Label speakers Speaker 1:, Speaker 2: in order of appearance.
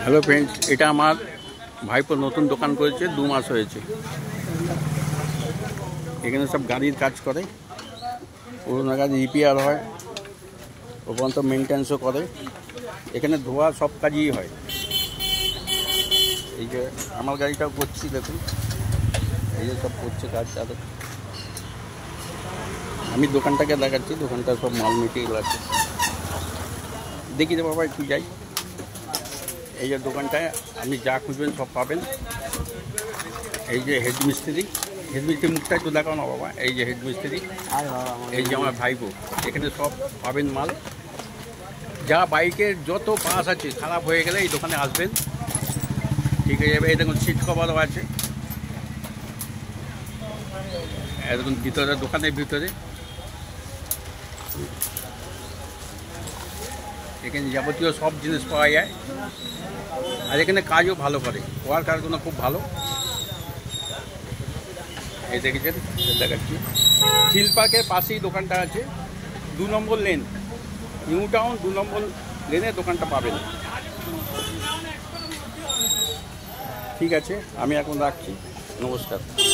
Speaker 1: Hello friends, এটা আমার ভাইপো নতুন দোকান করেছে, 2 মাস হয়েছে। এখানে সব গাড়ির কাজ করে, পুরোনো গাড়ি রিপেয়ার হয়, ওপরন্ত মেনটেন্সও করে। এখানে ধোয়া সব কাজই হয়। এই যে আমার গাড়িটাও করছি, দেখুন এই যে সব করছে কাজ তাদের। আমি দোকানটাকে দেখাচ্ছি, দোকানটা সব মাল মেটেরিয়াল আছে। দেখি বাবা একটু যাই। এই যে দোকানটায় আপনি যা খুঁজবেন সব পাবেন। এই যে হেডমিস্ত্রি মুখটা একটু দেখাও না বাবা। এই যে হেডমিস্ত্রি, এই যে আমার ভাইপো। এখানে সব পাবেন মাল। যা বাইকের যত পাস আছে খারাপ হয়ে গেলে এই দোকানে আসবেন, ঠিক হয়ে যাবে। এই দেখুন সিট কভারও আছে। এই দেখুন ভিতরে, দোকানের ভিতরে এখানে যাবতীয় সব জিনিস পাওয়া যায়। আর এখানে কাজও ভালো করে, ওয়ার্কারগুলো খুব ভালো। এই দেখেছেন, দেখাচ্ছি। হিল পার্কের পাশেই দোকানটা আছে, 2 নম্বর লেন, নিউ টাউন 2 নম্বর লেনে দোকানটা পাবেন। ঠিক আছে, আমি এখন রাখছি, নমস্কার।